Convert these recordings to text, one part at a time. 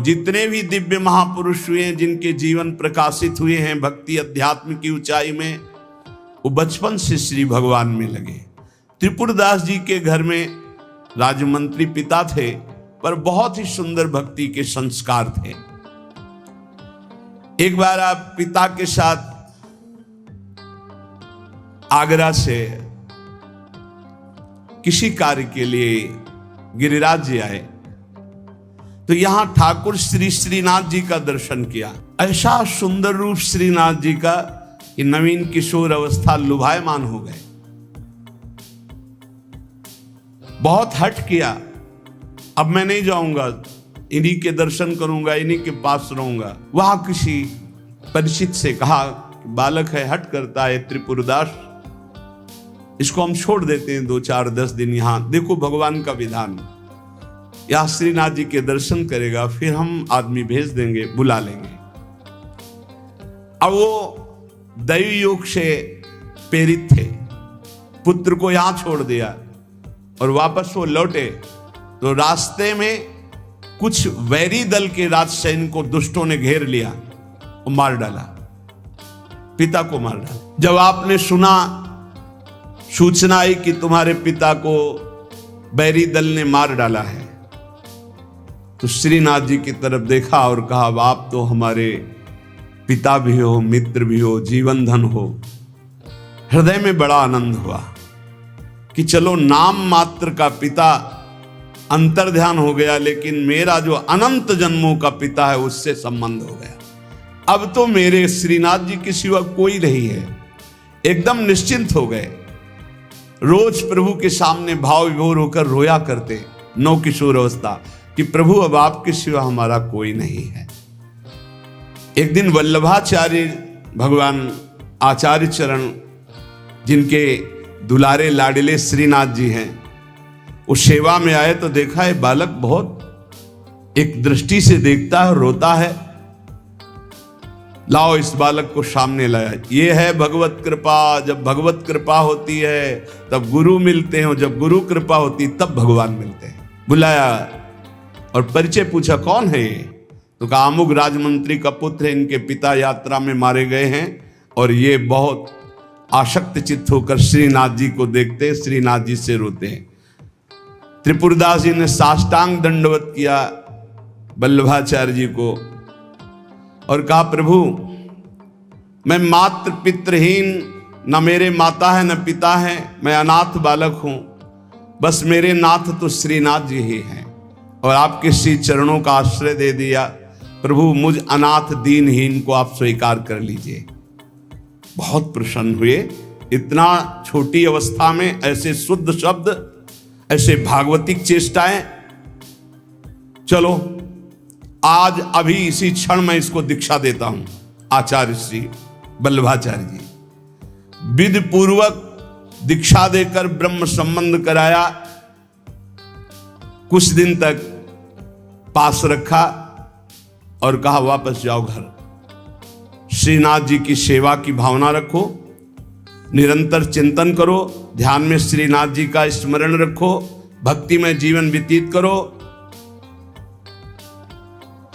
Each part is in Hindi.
जितने भी दिव्य महापुरुष हुए हैं, जिनके जीवन प्रकाशित हुए हैं भक्ति अध्यात्म की ऊंचाई में, वो बचपन से श्री भगवान में लगे। त्रिपुरदास जी के घर में राजमंत्री पिता थे, पर बहुत ही सुंदर भक्ति के संस्कार थे। एक बार आप पिता के साथ आगरा से किसी कार्य के लिए गिरिराज जी आए, तो यहां ठाकुर श्री श्रीनाथ जी का दर्शन किया। ऐसा सुंदर रूप श्रीनाथ जी का कि नवीन किशोर अवस्था लुभायमान हो गए। बहुत हट किया, अब मैं नहीं जाऊंगा, इन्हीं के दर्शन करूंगा, इन्हीं के पास रहूंगा। वहां किसी परिचित से कहा, बालक है, हट करता है त्रिपुरदास, इसको हम छोड़ देते हैं 2-4-10 दिन यहां, देखो भगवान का विधान, या श्रीनाथ जी के दर्शन करेगा, फिर हम आदमी भेज देंगे, बुला लेंगे। अब वो दैवी योग से प्रेरित थे, पुत्र को यहां छोड़ दिया और वापस वो लौटे तो रास्ते में कुछ वैरी दल के राज सैनिक को दुष्टों ने घेर लिया और मार डाला, पिता को मार डाला। जब आपने सुना, सूचना आई कि तुम्हारे पिता को बैरी दल ने मार डाला है, तो श्रीनाथ जी की तरफ देखा और कहा, आप तो हमारे पिता भी हो, मित्र भी हो, जीवन धन हो। हृदय में बड़ा आनंद हुआ कि चलो नाम मात्र का पिता अंतर्ध्यान हो गया, लेकिन मेरा जो अनंत जन्मों का पिता है उससे संबंध हो गया। अब तो मेरे श्रीनाथ जी के सिवा कोई नहीं है। एकदम निश्चिंत हो गए। रोज प्रभु के सामने भाव विभोर होकर रोया करते, नौ किशोर अवस्था, कि प्रभु अब आपके सिवा हमारा कोई नहीं है। एक दिन वल्लभाचार्य भगवान आचार्य चरण, जिनके दुलारे लाडिले श्रीनाथ जी हैं, वो सेवा में आए तो देखा है बालक बहुत एक दृष्टि से देखता है, रोता है। लाओ इस बालक को सामने लाया। ये है भगवत कृपा। जब भगवत कृपा होती है तब गुरु मिलते हैं, जब गुरु कृपा होती तब भगवान मिलते हैं। बुलाया और परिचय पूछा, कौन है ये? तो कहा, अमुक राजमंत्री का पुत्र है, इनके पिता यात्रा में मारे गए हैं और ये बहुत आसक्त चित्त होकर श्रीनाथ जी को देखते, श्रीनाथ जी से रोते हैं। त्रिपुरदास जी ने साष्टांग दंडवत किया वल्लभाचार्य जी को और कहा, प्रभु मैं मात्र पितृहीन, न मेरे माता है न पिता है, मैं अनाथ बालक हूं, बस मेरे नाथ तो श्रीनाथ जी ही हैं और आपके श्री चरणों का आश्रय दे दिया। प्रभु मुझ अनाथ दीनहीन को आप स्वीकार कर लीजिए। बहुत प्रसन्न हुए। इतना छोटी अवस्था में ऐसे शुद्ध शब्द, ऐसे भागवतिक चेष्टाएं। चलो आज अभी इसी क्षण मैं इसको दीक्षा देता हूं। आचार्य श्री वल्लभाचार्य जी विधि पूर्वक दीक्षा देकर ब्रह्म संबंध कराया। कुछ दिन तक पास रखा और कहा, वापस जाओ घर। श्रीनाथ जी की सेवा की भावना रखो, निरंतर चिंतन करो, ध्यान में श्रीनाथ जी का स्मरण रखो, भक्ति में जीवन व्यतीत करो।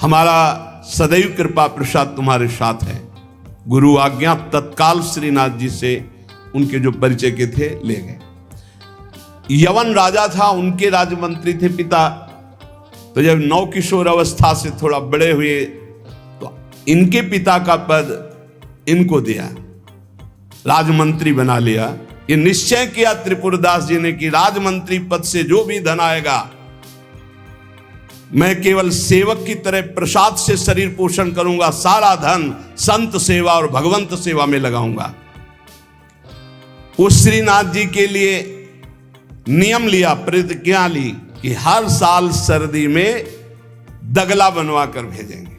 हमारा सदैव कृपा प्रसाद तुम्हारे साथ है। गुरु आज्ञा तत्काल श्रीनाथ जी से उनके जो परिचय के थे ले गए। यवन राजा था, उनके राजमंत्री थे पिता। तो जब नौ किशोर अवस्था से थोड़ा बड़े हुए तो इनके पिता का पद इनको दिया, राजमंत्री बना लिया। ये निश्चय किया त्रिपुरदास जी ने कि राजमंत्री पद से जो भी धन आएगा मैं केवल सेवक की तरह प्रसाद से शरीर पोषण करूंगा, सारा धन संत सेवा और भगवंत सेवा में लगाऊंगा। उस श्रीनाथ जी के लिए नियम लिया, प्रतिज्ञा ली कि हर साल सर्दी में दगला बनवा कर भेजेंगे,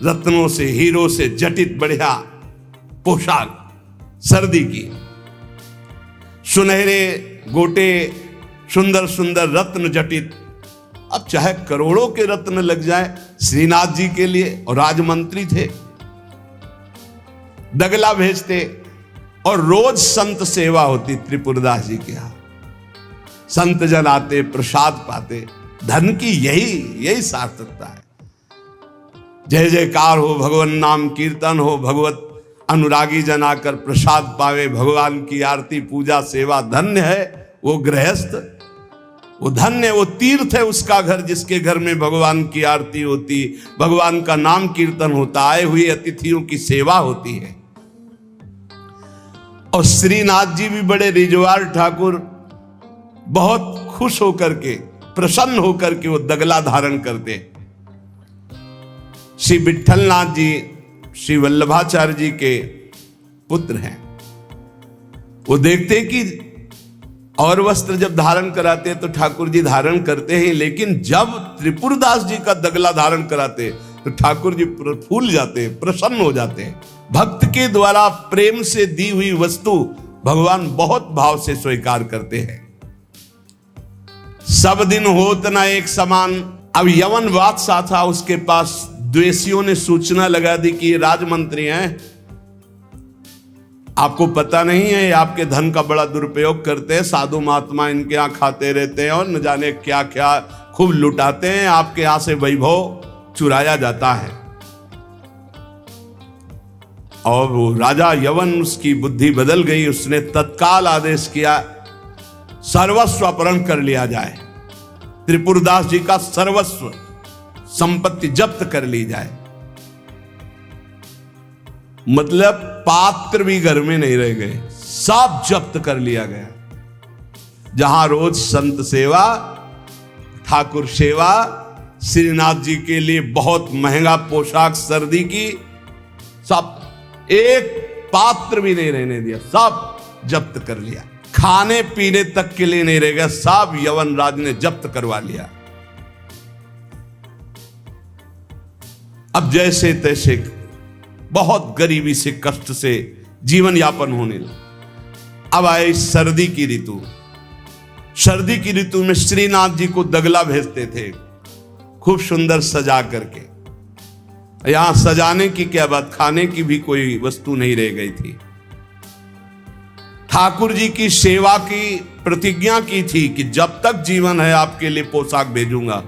रत्नों से हीरो से जटित बढ़िया पोशाक सर्दी की, सुनहरे गोटे, सुंदर सुंदर रत्न जटित। अब चाहे करोड़ों के रत्न लग जाए श्रीनाथ जी के लिए, और राजमंत्री थे, दगला भेजते और रोज संत सेवा होती त्रिपुरदास जी के यहां। संत जन आते, प्रसाद पाते। धन की यही सार्थकता है। जय जयकार हो, भगवान नाम कीर्तन हो, भगवत अनुरागी जन आकर प्रसाद पावे, भगवान की आरती पूजा सेवा। धन्य है वो गृहस्थ, वो धन्य, वो तीर्थ है उसका घर जिसके घर में भगवान की आरती होती, भगवान का नाम कीर्तन होता, आए हुए अतिथियों की सेवा होती है। और श्रीनाथ जी भी बड़े रिजवार ठाकुर, बहुत खुश होकर के, प्रसन्न होकर के वो दगला धारण करते। श्री विठलनाथ जी श्री वल्लभाचार्य जी के पुत्र हैं। वो देखते कि और वस्त्र जब धारण कराते हैं तो ठाकुर जी धारण करते हैं, लेकिन जब त्रिपुरदास जी का दगला धारण कराते तो ठाकुर जी फूल जाते हैं, प्रसन्न हो जाते हैं। भक्त के द्वारा प्रेम से दी हुई वस्तु भगवान बहुत भाव से स्वीकार करते हैं। सब दिन होत न एक समान। अब यवन बादशाह था, उसके पास द्वेषियों ने सूचना लगा दी कि ये राजमंत्री हैं, आपको पता नहीं है, आपके धन का बड़ा दुरुपयोग करते हैं, साधु महात्मा इनके यहाँ खाते रहते हैं और न जाने क्या क्या खूब लुटाते हैं, आपके यहाँ से वैभव चुराया जाता है। और वो राजा यवन, उसकी बुद्धि बदल गई, उसने तत्काल आदेश किया सर्वस्व अपहरण कर लिया जाए, त्रिपुरदास जी का सर्वस्व संपत्ति जब्त कर ली जाए। मतलब पात्र भी घर में नहीं रह गए, सब जब्त कर लिया गया। जहां रोज संत सेवा, ठाकुर सेवा, श्रीनाथ जी के लिए बहुत महंगा पोशाक सर्दी की, सब, एक पात्र भी नहीं रहने दिया, सब जब्त कर लिया। खाने पीने तक के लिए नहीं रह गया, सब यवन राज ने जब्त करवा लिया। अब जैसे तैसे बहुत गरीबी से, कष्ट से जीवन यापन होने लगा। अब आए सर्दी की ऋतु। सर्दी की ऋतु में श्रीनाथ जी को दगला भेजते थे, खूब सुंदर सजा करके। यहां सजाने की क्या बात, खाने की भी कोई वस्तु नहीं रह गई थी। ठाकुर जी की सेवा की प्रतिज्ञा की थी कि जब तक जीवन है आपके लिए पोशाक भेजूंगा।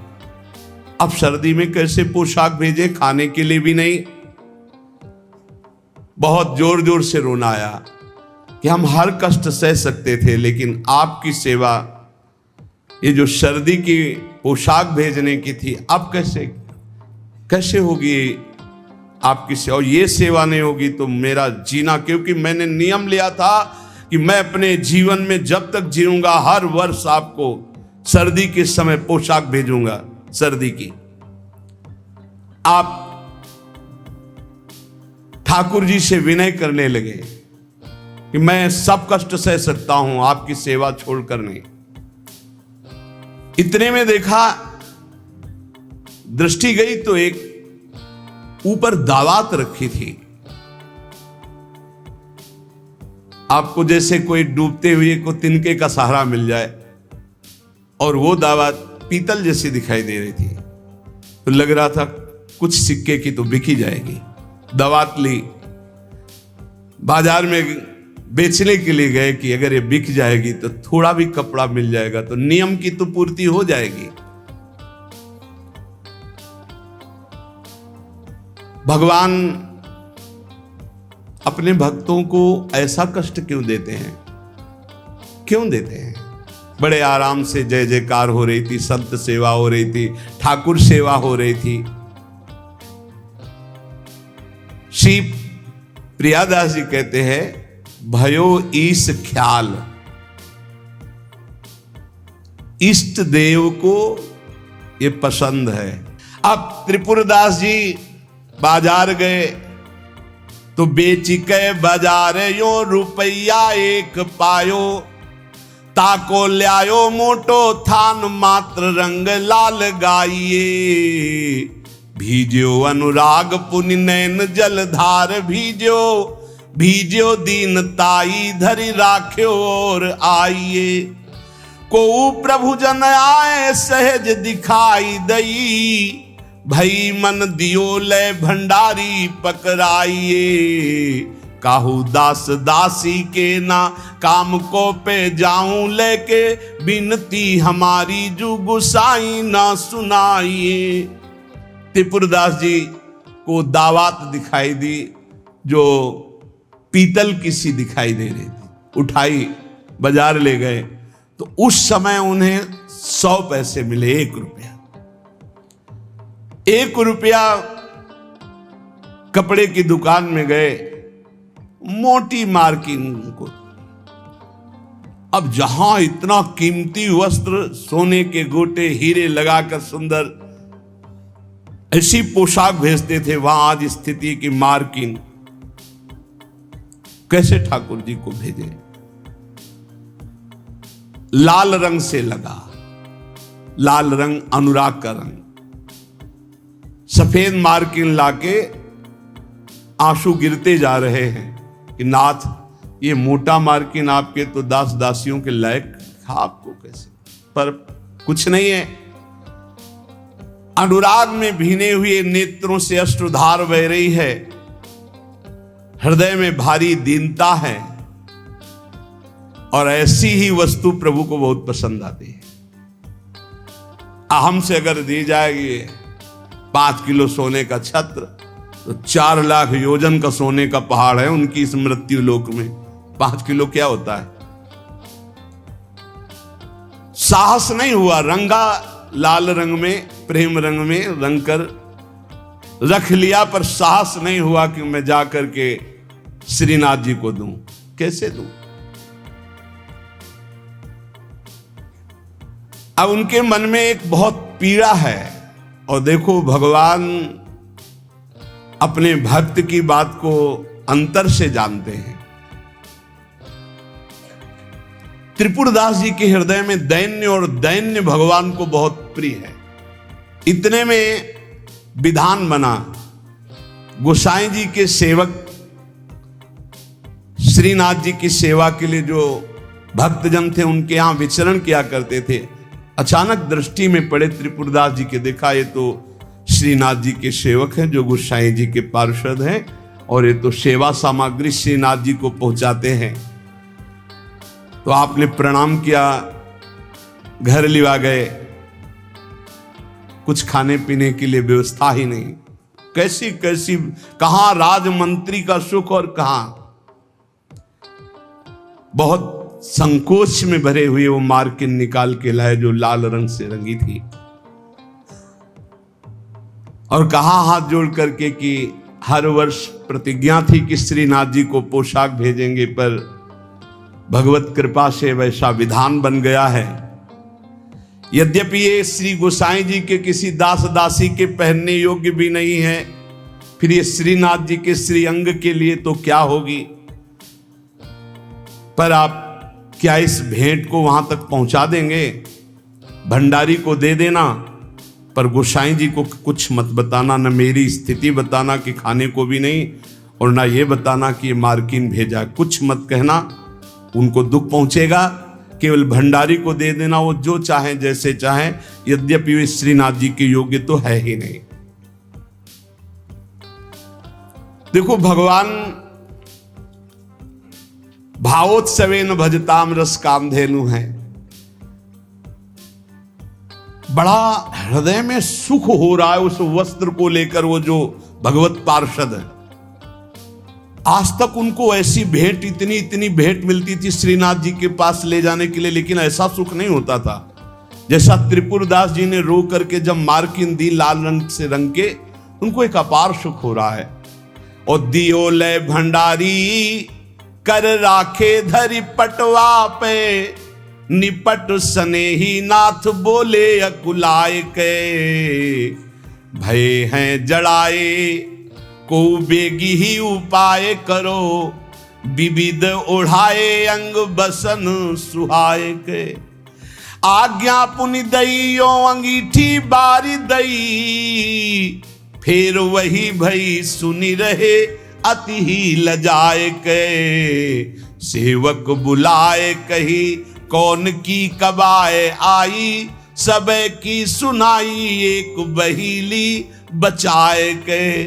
अब सर्दी में कैसे पोशाक भेजे, खाने के लिए भी नहीं। बहुत जोर जोर से रोना आया कि हम हर कष्ट सह सकते थे, लेकिन आपकी सेवा, ये जो सर्दी की पोशाक भेजने की थी, अब कैसे होगी आपकी सेवा। और ये सेवा नहीं होगी तो मेरा जीना, क्योंकि मैंने नियम लिया था कि मैं अपने जीवन में जब तक जीऊंगा हर वर्ष आपको सर्दी के समय पोशाक भेजूंगा सर्दी की। आप ठाकुर जी से विनय करने लगे कि मैं सब कष्ट सह सकता हूं, आपकी सेवा छोड़कर नहीं। इतने में देखा, दृष्टि गई तो एक ऊपर दावात रखी थी। आपको जैसे कोई डूबते हुए को तिनके का सहारा मिल जाए, और वो दावात पीतल जैसी दिखाई दे रही थी, तो लग रहा था कुछ सिक्के की तो बिकी जाएगी। दावात ली, बाजार में बेचने के लिए गए कि अगर ये बिक जाएगी तो थोड़ा भी कपड़ा मिल जाएगा तो नियम की तो पूर्ति हो जाएगी। भगवान अपने भक्तों को ऐसा कष्ट क्यों देते हैं, क्यों देते हैं? बड़े आराम से जय जयकार हो रही थी, संत सेवा हो रही थी, ठाकुर सेवा हो रही थी। श्री प्रियादास जी कहते हैं, भयो ईश ख्याल, इष्ट देव को ये पसंद है। अब त्रिपुरदास जी बाजार गए तो बेच के बाजार यो रुपया एक पायो, ताको ल्यायो मोटो थान मात्र रंग लाल गाइए, भीजो अनुराग पुनि नैन जलधार भीजो, भीजो दीन ताई धरि राख्यो और आइए, को प्रभु जन आए सहज दिखाई दई, भई मन दियो ले भंडारी पकड़ाइए, काहू दास दासी के ना काम को पे जाऊं लेके, बिनती हमारी जो गुसाई ना सुनाइए। त्रिपुरदास जी को दावत दिखाई दी जो पीतल की सी दिखाई दे रही थी। उठाई, बाजार ले गए तो उस समय उन्हें 100 पैसे मिले, 1 रुपया। 1 रुपया कपड़े की दुकान में गए, मोटी मार्किंग को। अब जहां इतना कीमती वस्त्र, सोने के गोटे, हीरे लगाकर सुंदर ऐसी पोशाक भेजते थे, वहां आज स्थिति की मार्किंग कैसे ठाकुर जी को भेजे? लाल रंग से लगा, लाल रंग अनुराग का रंग, सफेद मार्किंग लाके आंसू गिरते जा रहे हैं कि नाथ, ये मोटा मार्किन आपके तो दास दासियों के लायक था, आपको कैसे? पर कुछ नहीं है। अनुराग में भीने हुए नेत्रों से अश्रुधार बह रही है, हृदय में भारी दीनता है, और ऐसी ही वस्तु प्रभु को बहुत पसंद आती है। हमसे अगर दी जाएगी 5 किलो सोने का छत्र, तो 4 लाख योजन का सोने का पहाड़ है उनकी इस मृत्यु लोक में। 5 किलो क्या होता है? साहस नहीं हुआ, रंगा लाल रंग में, प्रेम रंग में रंग कर रख लिया, पर साहस नहीं हुआ कि मैं जाकर के श्रीनाथ जी को दूं। कैसे दूं? अब उनके मन में एक बहुत पीड़ा है। और देखो, भगवान अपने भक्त की बात को अंतर से जानते हैं। त्रिपुरदास जी के हृदय में दैन्य, और दैन्य भगवान को बहुत प्रिय है। इतने में विधान बना, गोसाई जी के सेवक श्रीनाथ जी की सेवा के लिए जो भक्तजन थे उनके यहां विचरण किया करते थे, अचानक दृष्टि में पड़े त्रिपुरदास जी के। देखा, ये तो श्रीनाथ जी के सेवक हैं जो गोसाई जी के पार्षद हैं, और ये तो सेवा सामग्री श्रीनाथ जी को पहुंचाते हैं। तो आपने प्रणाम किया, घर लिवा गए, कुछ खाने पीने के लिए व्यवस्था ही नहीं। कैसी कैसी, कहां राजमंत्री का सुख और कहां, बहुत संकोच में भरे हुए वो मार्किन निकाल के लाए जो लाल रंग से रंगी थी, और कहा हाथ जोड़ करके कि हर वर्ष प्रतिज्ञा थी कि श्रीनाथ जी को पोशाक भेजेंगे, पर भगवत कृपा से वैसा विधान बन गया है। यद्यपि ये श्री गोसाई जी के किसी दास दासी के पहनने योग्य भी नहीं है, फिर ये श्रीनाथ जी के श्री अंग के लिए तो क्या होगी। पर आप क्या इस भेंट को वहां तक पहुंचा देंगे? भंडारी को दे देना, पर गोसाई जी को कुछ मत बताना, न मेरी स्थिति बताना कि खाने को भी नहीं, और ना ये बताना कि ये मार्किन भेजा, कुछ मत कहना, उनको दुख पहुंचेगा। केवल भंडारी को दे देना, वो जो चाहे जैसे चाहे, यद्यपि वे श्रीनाथ जी के योग्य तो है ही नहीं। देखो, भगवान भावोत्सवेन भजताम रस कामधेनु है। बड़ा हृदय में सुख हो रहा है उस वस्त्र को लेकर। वो जो भगवत पार्षद है, आज तक उनको ऐसी भेंट, इतनी भेंट मिलती थी श्रीनाथ जी के पास ले जाने के लिए, लेकिन ऐसा सुख नहीं होता था जैसा त्रिपुरदास जी ने रो करके जब मार्किन दी लाल रंग से रंग के, उनको एक अपार सुख हो रहा है। और दियो ले भंडारी कर राखे धरी पटवा पे, निपट स्नेही नाथ बोले अकुलाए के, भय हैं जड़ाए को बेगी ही उपाय करो, विविध ओढ़ाए अंग बसन सुहाए के। आज्ञा पुनि दइयो अंगीठी बारी दई, फिर वही भई सुनी रहे अति ही लजाए के। सेवक बुलाए कही कौन की कबाए आई, सब की सुनाई एक बहीली बचाए के।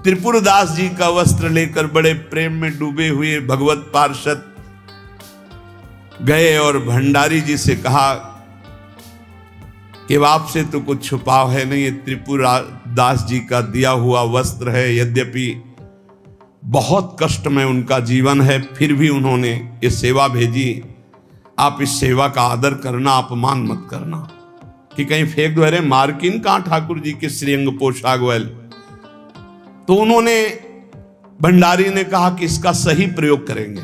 त्रिपुरदास जी का वस्त्र लेकर बड़े प्रेम में डूबे हुए भगवत पार्षद गए और भंडारी जी से कहा कि आपसे तो कुछ छुपाव है नहीं, ये त्रिपुरदास जी का दिया हुआ वस्त्र है। यद्यपि बहुत कष्ट में उनका जीवन है, फिर भी उन्होंने ये सेवा भेजी। आप इस सेवा का आदर करना, अपमान मत करना कि कहीं फेंक दो, अरे मार्किन कहां ठाकुर जी के श्रीअंग पोशाक वाले। तो उन्होंने, भंडारी ने कहा कि इसका सही प्रयोग करेंगे।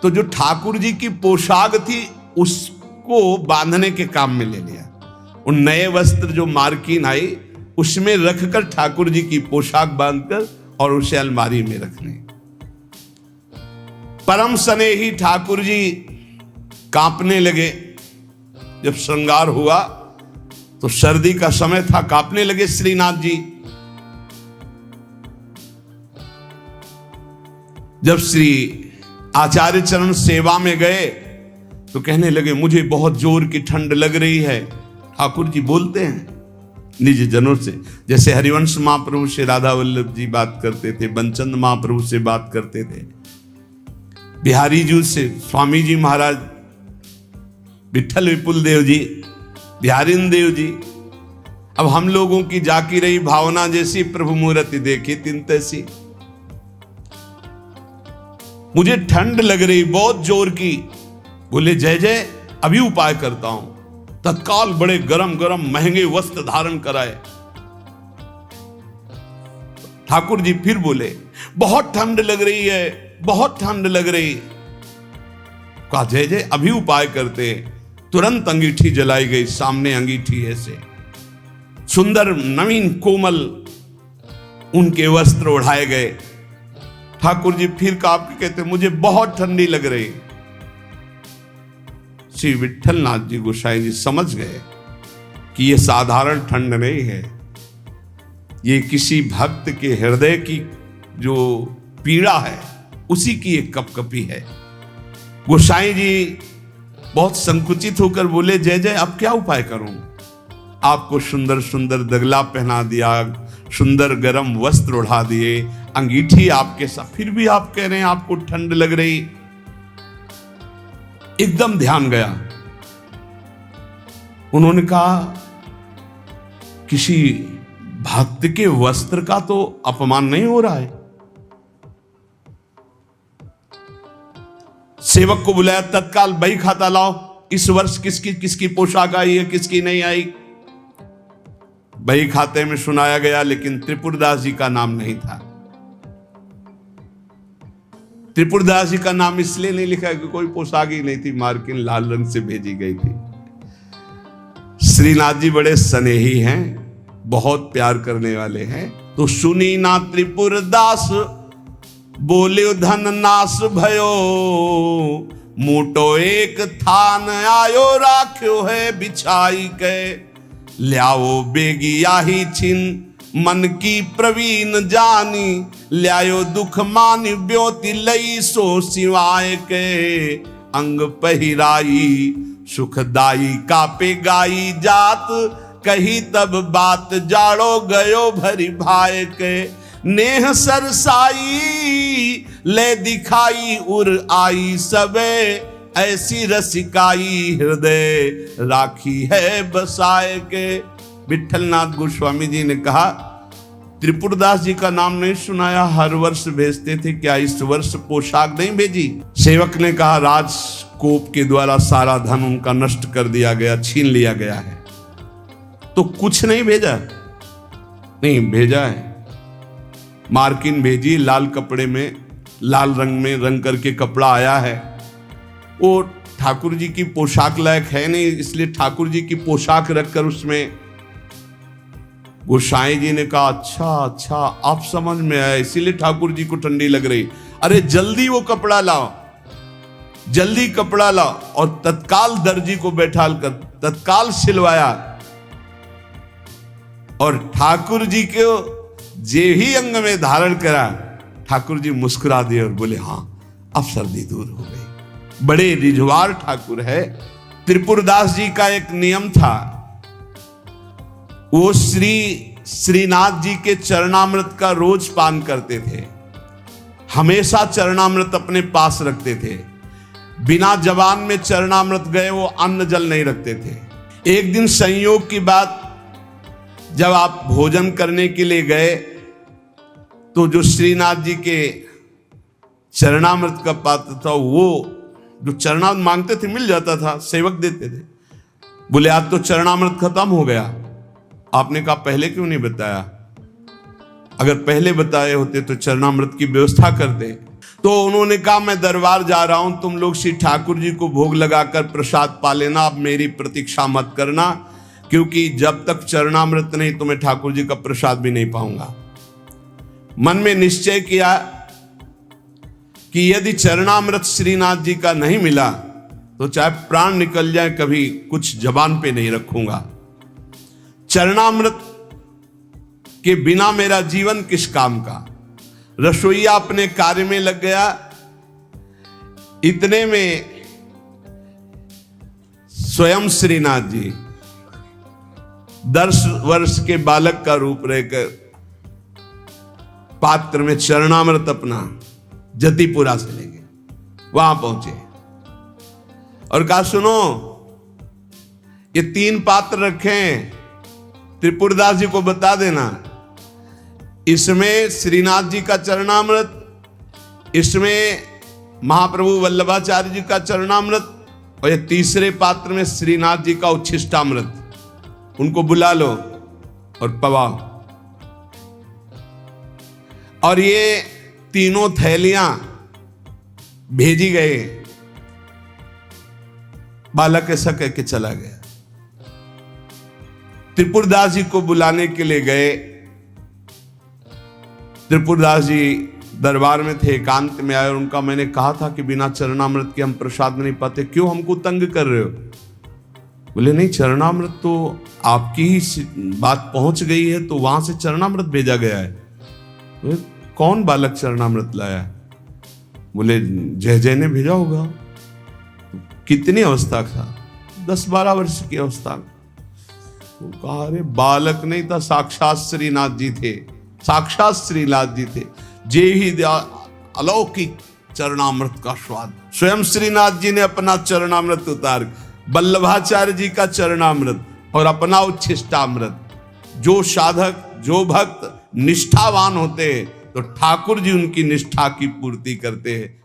तो जो ठाकुर जी की पोशाक थी उसको बांधने के काम में ले लिया। उन नए वस्त्र जो मार्किन आई उसमें रखकर ठाकुर जी की पोशाक बांधकर और उसे अलमारी में रखने। परम स्नेही ठाकुर जी कांपने लगे। जब श्रृंगार हुआ तो सर्दी का समय था, कांपने लगे श्रीनाथ जी। जब श्री आचार्य चरण सेवा में गए तो कहने लगे मुझे बहुत जोर की ठंड लग रही है। ठाकुर जी बोलते हैं निज जनों से, जैसे हरिवंश महाप्रभु से राधा वल्लभ जी बात करते थे, बंचंद महाप्रभु से बात करते थे, बिहारी जी से स्वामी जी महाराज, विठल विपुल देव जी, बिहारिन देव जी। अब हम लोगों की जाकी रही भावना जैसी प्रभु मूर्ति देखी तिन तैसी। मुझे ठंड लग रही बहुत जोर की। बोले जय जय, अभी उपाय करता हूं। तत्काल बड़े गरम गरम महंगे वस्त्र धारण कराए। ठाकुर जी फिर बोले बहुत ठंड लग रही है, बहुत ठंड लग रही। कहा जय जय, अभी उपाय करते। तुरंत अंगीठी जलाई गई, सामने अंगीठी ऐसे सुंदर नवीन कोमल उनके वस्त्र उड़ाए गए। ठाकुर जी फिर कांप के कहते मुझे बहुत ठंडी लग रही। श्री विठल नाथ जी गोसाई जी समझ गए कि यह साधारण ठंड नहीं है, ये किसी भक्त के हृदय की जो पीड़ा है उसी की एक कपकपी है। गोसाई जी बहुत संकुचित होकर बोले जय जय, अब क्या उपाय करूं? आपको सुंदर सुंदर दगला पहना दिया, सुंदर गरम वस्त्र उड़ा दिए, अंगीठी आपके साथ, फिर भी आप कह रहे हैं आपको ठंड लग रही। एकदम ध्यान गया। उन्होंने कहा किसी भक्त के वस्त्र का तो अपमान नहीं हो रहा है। सेवक को बुलाया, तत्काल बही खाता लाओ, इस वर्ष किसकी किसकी पोशाक आई है, किसकी नहीं आई। बही खाते में सुनाया गया, लेकिन त्रिपुरदास जी का नाम नहीं था। त्रिपुरदास जी का नाम इसलिए नहीं लिखा कि कोई पोशाक ही नहीं थी, मार्किन लाल रंग से भेजी गई थी। श्रीनाथ जी बड़े स्नेही हैं, बहुत प्यार करने वाले हैं। तो सुनी ना त्रिपुरदास बोले धन नाश भयो, मोटो एक थान आयो राख्यो है बिछाई के, ल्याओ बेगिया ही छिन मन की प्रवीण जानी, ल्यायो दुख मान ब्योति लई सो सिवाय के, अंग पहिराई सुखदाई कापे गाई जात, कही तब बात जाड़ो गयो भरी भाई के, नेह सरसाई ले दिखाई उर आई सबे, ऐसी रसिकाई हृदय राखी है बसाए के। विठलनाथ गोस्वामी जी ने कहा त्रिपुरदास जी का नाम नहीं सुनाया, हर वर्ष भेजते थे, क्या इस वर्ष पोशाक नहीं भेजी? सेवक ने कहा राजकोप के द्वारा सारा धन उनका नष्ट कर दिया गया, छीन लिया गया है, तो कुछ नहीं भेजा? नहीं भेजा है। मार्किन भेजी, लाल कपड़े में, लाल रंग में रंग करके कपड़ा आया है। वो ठाकुर जी की पोशाक लायक है नहीं, इसलिए ठाकुर जी की पोशाक रखकर उसमें गोसाई जी ने कहा अच्छा आप समझ में आया, इसीलिए ठाकुर जी को ठंडी लग रही। अरे जल्दी वो कपड़ा लाओ, जल्दी कपड़ा लाओ। और तत्काल दर्जी को बैठाल कर तत्काल सिलवाया, और ठाकुर जी को जे ही अंग में धारण करा, ठाकुर जी मुस्कुरा दिए और बोले हाँ अब सर्दी दूर हो गई। बड़े रिझवार ठाकुर है। त्रिपुरदास जी का एक नियम था, वो श्रीनाथ जी के चरणामृत का रोज पान करते थे, हमेशा चरणामृत अपने पास रखते थे। बिना जबान में चरणामृत गए वो अन्न जल नहीं रखते थे। एक दिन संयोग की बात, जब आप भोजन करने के लिए गए तो जो श्रीनाथ जी के चरणामृत का पात्र था, वो जो चरणामृत मांगते थे मिल जाता था, सेवक देते थे। बोले आज तो चरणामृत खत्म हो गया। आपने कहा पहले क्यों नहीं बताया? अगर पहले बताए होते तो चरणामृत की व्यवस्था करते। तो उन्होंने कहा मैं दरबार जा रहा हूं, तुम लोग श्री ठाकुर जी को भोग लगाकर प्रसाद पा लेना, अब मेरी प्रतीक्षा मत करना, क्योंकि जब तक चरणामृत नहीं तो मैं ठाकुर जी का प्रसाद भी नहीं पाऊंगा। मन में निश्चय किया कि यदि चरणामृत श्रीनाथ जी का नहीं मिला तो चाहे प्राण निकल जाए कभी कुछ जबान पे नहीं रखूंगा। चरणामृत के बिना मेरा जीवन किस काम का। रसोईया अपने कार्य में लग गया। इतने में स्वयं श्रीनाथ जी 10 वर्ष के बालक का रूप रहकर पात्र में चरणामृत अपना जतिपुरा से ले गए। वहां पहुंचे और कहा सुनो, ये 3 पात्र रखे हैं, त्रिपुरदास जी को बता देना, इसमें श्रीनाथ जी का चरणामृत, इसमें महाप्रभु वल्लभाचार्य जी का चरणामृत, और ये तीसरे पात्र में श्रीनाथ जी का उच्छिष्टामृत। उनको बुला लो और पवाओ। और ये तीनों थैलियां भेजी गए। बालक ऐसा कह के चला गया। त्रिपुरदास जी को बुलाने के लिए गए। त्रिपुरदास जी दरबार में थे, एकांत में आए और उनका मैंने कहा था कि बिना चरणामृत के हम प्रसाद नहीं पाते, क्यों हमको तंग कर रहे हो? बोले नहीं, चरणामृत तो आपकी ही बात पहुंच गई है तो वहां से चरणामृत भेजा गया है। बोले कौन बालक चरणामृत लाया? बोले जय जय ने भेजा होगा। कितनी अवस्था था? 10-12 वर्ष की अवस्था। तो कहा अरे बालक नहीं था, साक्षात श्रीनाथ जी थे, साक्षात श्रीनाथ जी थे। जे ही अलौकिक चरणामृत का स्वाद। स्वयं श्रीनाथ जी ने अपना चरणामृत उतार, वल्लभाचार्य जी का चरणामृत और अपना उच्छिष्टामृत। जो साधक, जो भक्त निष्ठावान होते हैं तो ठाकुर जी उनकी निष्ठा की पूर्ति करते हैं।